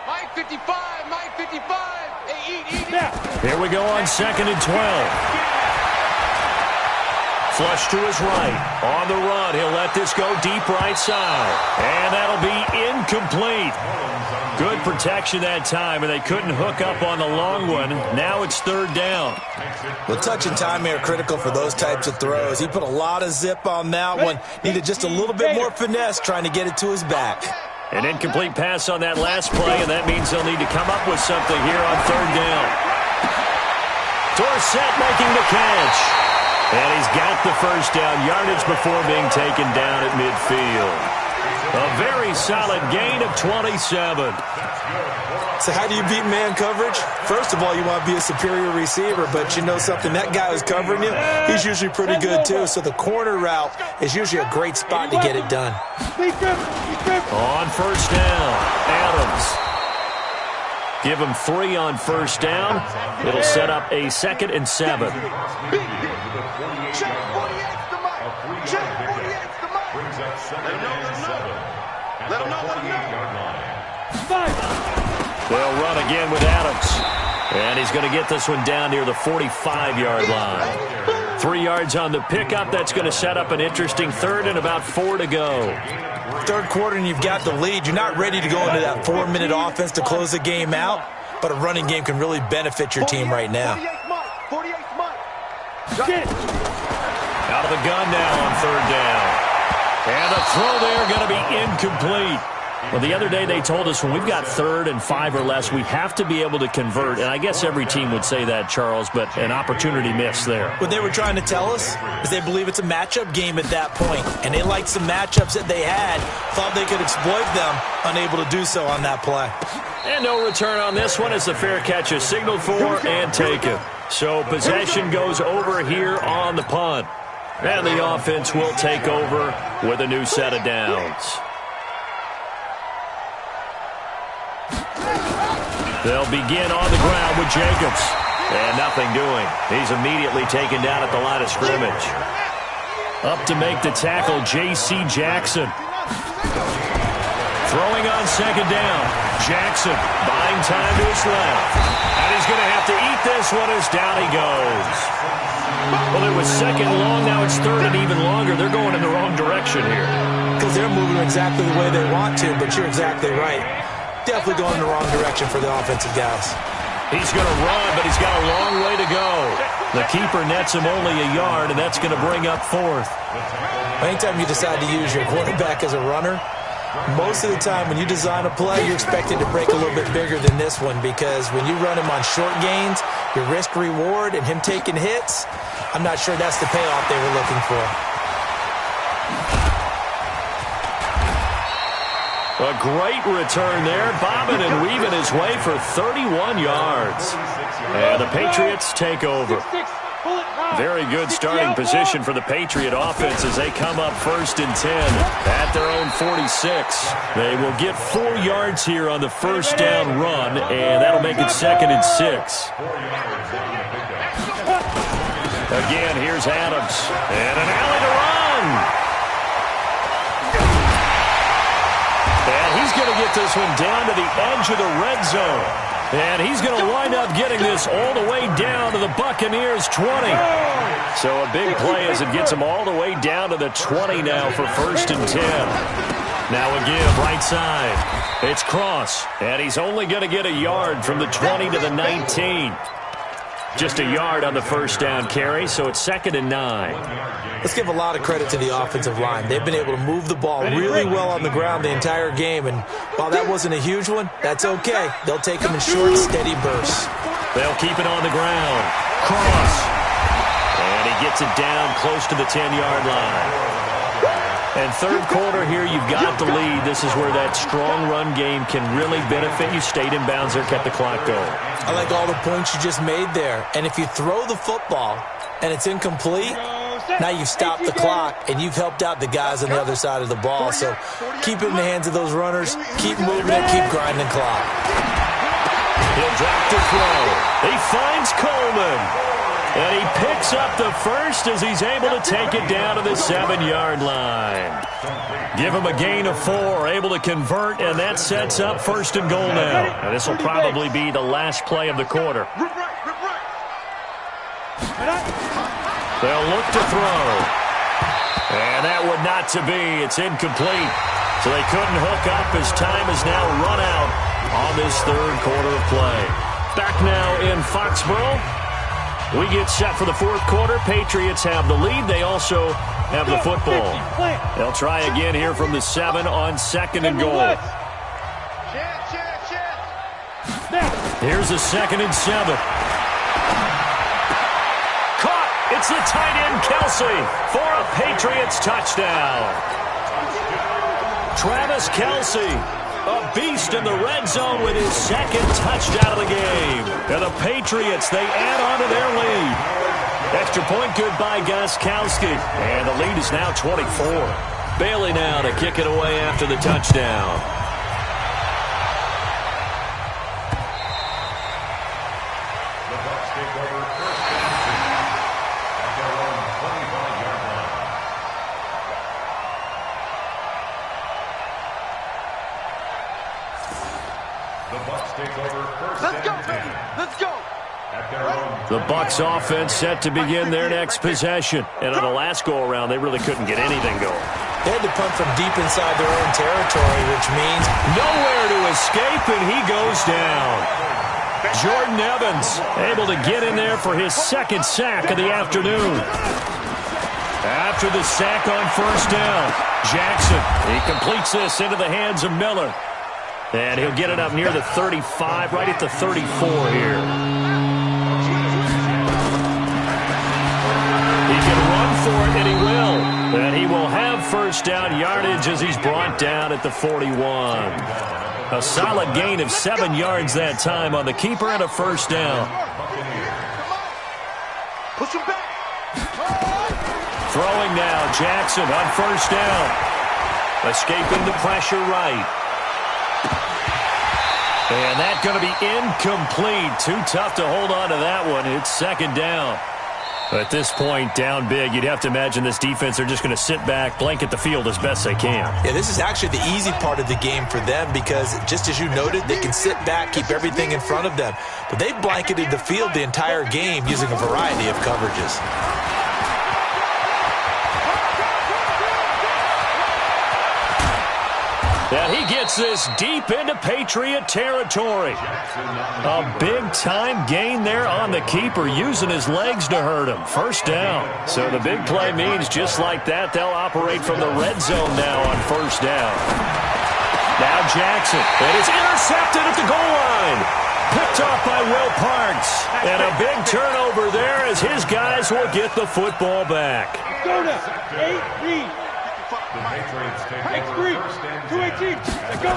Mike 55, Mike 55. Hey, eat. Here we go on 2nd and 12. Flush to his right. On the run, he'll let this go deep right side. And that'll be incomplete. Good protection that time, and they couldn't hook up on the long one. Now it's 3rd down. Well, touch and time are critical for those types of throws. He put a lot of zip on that one. Needed just a little bit more finesse trying to get it to his back. An incomplete pass on that last play, and that means they'll need to come up with something here on 3rd down. Dorsett making the catch. And he's got the first down, yardage before being taken down at midfield. A very solid gain of 27. So how do you beat man coverage? First of all, you want to be a superior receiver, but you know something, that guy who's covering you, he's usually pretty good too. So the corner route is usually a great spot to get it done. On first down, Adams. Give him 3 on first down. It'll set up a 2nd and 7. They'll run again with Adams. And he's going to get this one down near the 45-yard line. 3 yards on the pickup. That's going to set up an interesting 3rd and about 4 to go. Third quarter and you've got the lead. You're not ready to go into that 4-minute offense to close the game out, but a running game can really benefit your team right now. Out of the gun now on 3rd down. And the throw there going to be incomplete. Well, the other day they told us when we've got 3rd and 5 or less, we have to be able to convert. And I guess every team would say that, Charles, but an opportunity missed there. What they were trying to tell us is they believe it's a matchup game at that point. And they liked some matchups that they had, thought they could exploit them, unable to do so on that play. And no return on this one as the fair catch is signaled for and taken. So possession goes over here on the punt. And the offense will take over with a new set of downs. They'll begin on the ground with Jacobs. And nothing doing. He's immediately taken down at the line of scrimmage. Up to make the tackle, J.C. Jackson. Throwing on 2nd down. Jackson buying time to his left. And he's going to have to eat this one as down he goes. Well, it was 2nd long. Now it's 3rd and even longer. They're going in the wrong direction here. Because they're moving exactly the way they want to, but you're exactly right. Definitely going in the wrong direction for the offensive guys. He's going to run, but he's got a long way to go. The keeper nets him only a yard, and that's going to bring up 4th. Anytime you decide to use your quarterback as a runner, most of the time when you design a play, you're expected to break a little bit bigger than this one, because when you run him on short gains, your risk-reward and him taking hits, I'm not sure that's the payoff they were looking for. A great return there, bobbing and weaving his way for 31 yards. And the Patriots take over. Very good starting position for the Patriot offense as they come up 1st and 10 at their own 46. They will get 4 yards here on the first down run, and that'll make it 2nd and 6. Again, here's Adams. And an alley to run. And he's going to get this one down to the edge of the red zone. And he's going to wind up getting this all the way down to the Buccaneers' 20. So a big play as it gets him all the way down to the 20 now for 1st and 10. Now again, right side. It's Cross. And he's only going to get a yard from the 20 to the 19. Just a yard on the first down carry, so it's 2nd and 9. Let's give a lot of credit to the offensive line. They've been able to move the ball really well on the ground the entire game, and while that wasn't a huge one, that's okay. They'll take them in short, steady bursts. They'll keep it on the ground. Cross. And he gets it down close to the 10-yard line. And 3rd quarter here, you've got the lead. This is where that strong run game can really benefit you. Stayed in bounds there, kept the clock going. I like all the points you just made there. And if you throw the football and it's incomplete, now you've stopped the clock and you've helped out the guys on the other side of the ball. So keep it in the hands of those runners. Keep moving it. Keep grinding the clock. He'll drop to throw. He finds Coleman. And he picks up the first as he's able to take it down to the 7-yard line. Give him a gain of 4, able to convert, and that sets up 1st and goal now. And this will probably be the last play of the quarter. They'll look to throw. And that would not to be. It's incomplete. So they couldn't hook up as time is now run out on this 3rd quarter of play. Back now in Foxborough. We get set for the 4th quarter. Patriots have the lead. They also have the football. They'll try again here from the 7 on 2nd and goal. Here's a 2nd and 7. Caught. It's the tight end, Kelsey, for a Patriots touchdown. Travis Kelce, a beast in the red zone with his second touchdown of the game. And the Patriots, they add on to their lead. Extra point good by Gostkowski. And the lead is now 24. Bailey now to kick it away after the touchdown. The Bucs take over first and 2 at their own 25-yard line. The Bucs take over first and 10. Let's go. At their own The Bucs offense set to begin their next possession. And on the last go-around, they really couldn't get anything going. They had to punt from deep inside their own territory, which means Nowhere to escape, and he goes down. Jordan Evans able to get in there for his second sack of the afternoon. After the sack on first down, Jackson, he completes this into the hands of Miller. And he'll get it up near the 35, right at the 34 here. He can run for it, and he will. And he will have first down yardage as he's brought down at the 41. A solid gain of 7 yards that time on the keeper and a first down. Push him back. Throwing now, Jackson on first down. Escaping the pressure right. And that's going to be incomplete. Too tough to hold on to that one. It's second down. At this point, down big, you'd have to imagine this defense are just going to sit back, blanket the field as best they can. Yeah, this is actually the easy part of the game for them because, just as you noted, they can sit back, keep everything in front of them. But they blanketed the field the entire game using a variety of coverages. And he gets this deep into Patriot territory. A big-time gain there on the keeper, using his legs to hurt him. First down. So the big play means just like that, they'll operate from the red zone now on first down. Now Jackson, and it's intercepted at the goal line. Picked off by Will Parks. And a big turnover there as his guys will get the football back. Go to 8-3. The Patriots take over X3, first and 218. 10. Let's go.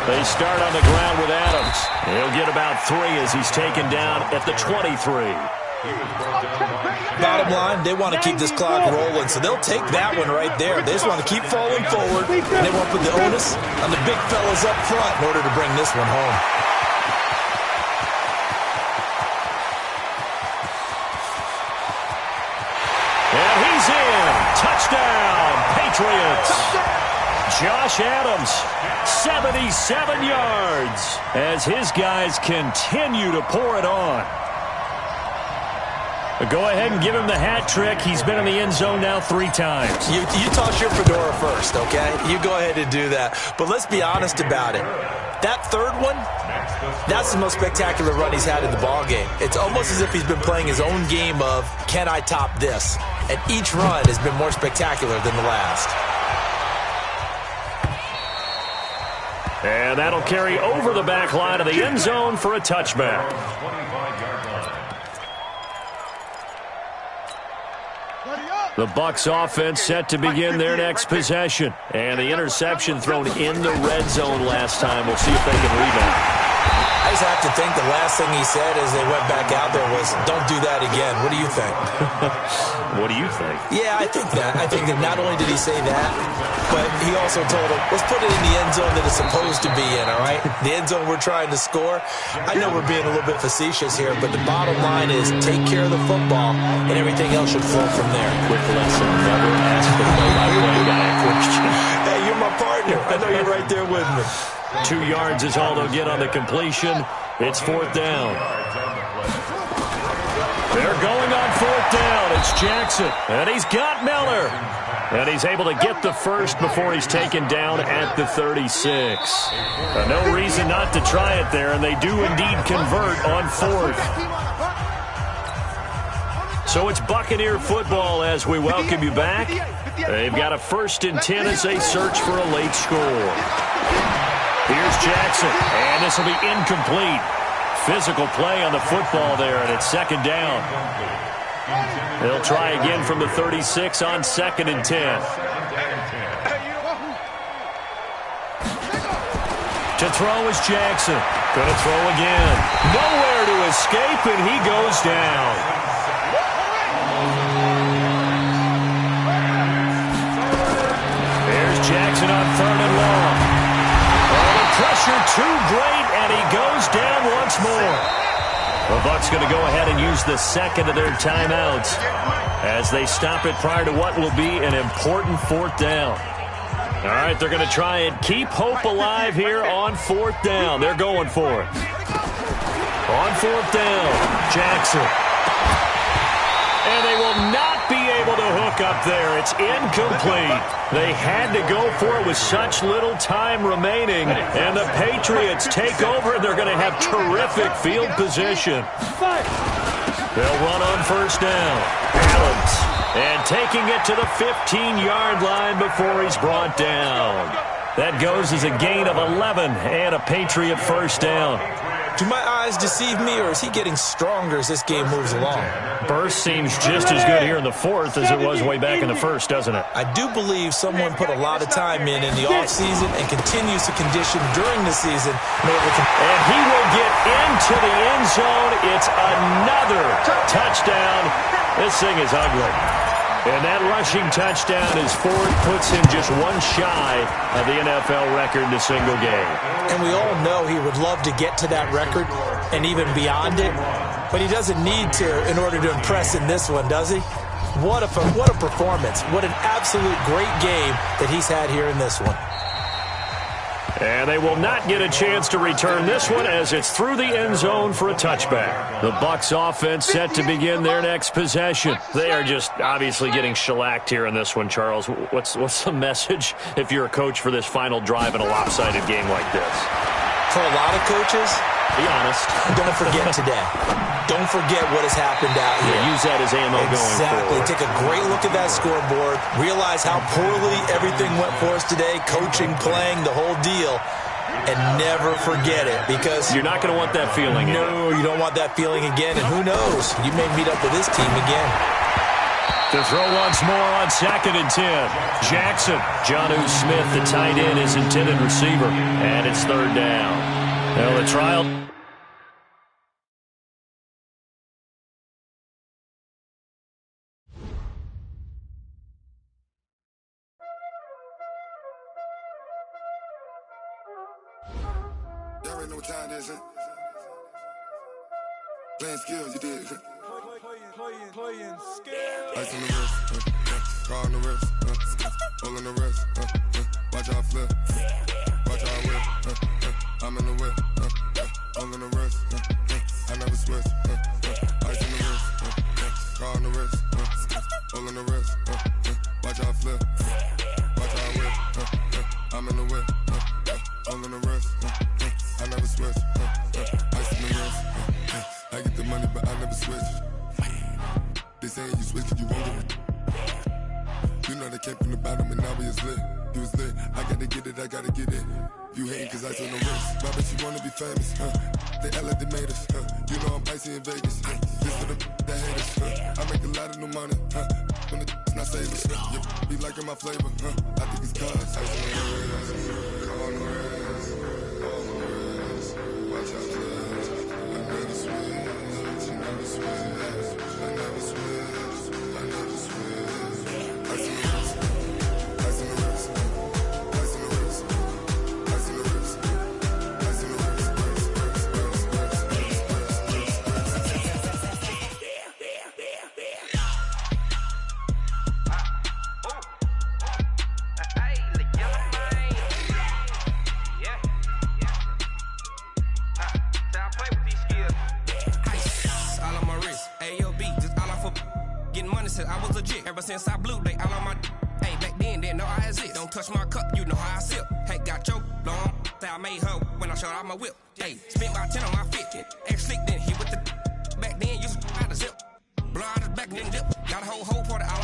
They start on the ground with Adams. He'll get about 3 as he's taken down at the 23. He was brought down by Bottom line, they want to keep this clock rolling, so they'll take that one right there. They just want to keep falling forward, and they want to put the onus on the big fellas up front in order to bring this one home. And he's in. Touchdown, Patriots. Josh Adams, 77 yards as his guys continue to pour it on. Go ahead and give him the hat trick. He's been in the end zone now 3 times. You toss your fedora first, okay? You go ahead and do that. But let's be honest about it. That third one, that's the most spectacular run he's had in the ballgame. It's almost as if he's been playing his own game of, can I top this? And each run has been more spectacular than the last. And that'll carry over the back line of the end zone for a touchback. 25-yard line. The Bucs offense set to begin their next possession. And the interception thrown in the red zone last time. We'll see if they can rebound. I just have to think the last thing he said as they went back out there was, don't do that again. What do you think? What do you think? Yeah, I think that. I think that not only did he say that, but he also told him, let's put it in the end zone that it's supposed to be in, all right? The end zone we're trying to score. I know we're being a little bit facetious here, but the bottom line is take care of the football, and everything else should flow from there. Quick lesson, never ask the play-by-play guy a question. Hey, you're my partner. I know you're right there with me. 2 yards is all they'll get on the completion. It's 4th down. They're going on 4th down. It's Jackson, and he's got Miller. And he's able to get the first before he's taken down at the 36. No reason not to try it there, and they do indeed convert on 4th. So it's Buccaneer football as we welcome you back. They've got a 1st and 10 as they search for a late score. Here's Jackson, and this will be incomplete. Physical play on the football there, and it's 2nd down. They'll try again from the 36 on 2nd and 10. To throw is Jackson. Going to throw again. Nowhere to escape, and he goes down. There's Jackson on 3rd and long. Oh, the pressure too great, and he goes down once more. The Bucs going to go ahead and use the second of their timeouts as they stop it prior to what will be an important 4th down. All right, they're going to try and keep hope alive here on 4th down. They're going for it. On 4th down, Jackson. And they will not be able to hook up there. It's incomplete. They had to go for it with such little time remaining. And the Patriots take over, and they're going to have terrific field position. They'll run on 1st down. Adams. And taking it to the 15-yard line before he's brought down. That goes as a gain of 11 and a Patriot 1st down. Do my eyes deceive me, or is he getting stronger as this game moves along? Burst seems just as good here in the 4th as it was way back in the 1st, doesn't it? I do believe someone put a lot of time in the offseason and continues to condition during the season. And he will get into the end zone. It's another touchdown. This thing is ugly. And that rushing touchdown is 4th, puts him just one shy of the NFL record in a single game. And we all know he would love to get to that record and even beyond it, but he doesn't need to in order to impress in this one, does he? What a performance. What an absolute great game that he's had here in this one. And they will not get a chance to return this one as it's through the end zone for a touchback. The Bucs offense set to begin their next possession. They are just obviously getting shellacked here in this one, Charles. What's the message if you're a coach for this final drive in a lopsided game like this? For a lot of coaches, be honest. Don't forget today. Don't forget what has happened out here. Yeah, use that as ammo going forward. Exactly. Take a great look at that scoreboard. Realize how poorly everything went for us today. Coaching, playing, the whole deal. And never forget it, because you're not going to want that feeling. No, you don't want that feeling again. And who knows? You may meet up with this team again. To throw once more on 2nd and 10. Jackson. Jonnu Smith, the tight end, is intended receiver. And it's 3rd down. Now the trial. Y'all already know what time it is, huh? Playing skills, you did. Playing skills. Ice on the wrist, car on the wrist, hole in the wrist, watch how I flip, watch how I whip, I'm in the whip, hole in the wrist, I never switch, ice on the wrist, car on the wrist, hole in the wrist, watch how I flip, watch how I whip, I'm in the whip, hole in the wrist, I never switch, ice on the wrist, I get the money but I never switch. They saying you switch cause you won't get it. You know they came from the bottom and now we is lit. You was lit, I gotta get it, I gotta get it. You hating cause ice on the wrist. Why bet you wanna be famous, They act like they made us, You know I'm icy in Vegas, This for the that hate us, I make a lot of new money, When the not savers, Be liking my flavor, I think it's cause ice on the wrist, car on the wrist, all on the wrist, watch out for this. I never switch, you never switch. I never switch, I never switch. Ice in the wrist, ice in the wrist, ice in the wrist, ice in the wrist, ice in the wrist, I was legit. Ever since I blew, they all on my hey, back then, didn't know I exist. Don't touch my cup, you know how I sip. Hey, got your long, say I made her when I showed out my whip. Hey, spent about 10 on my 50. Ex-slick, then he with the back then, used to out the zip. Blow out his back, then dip. Got a whole party out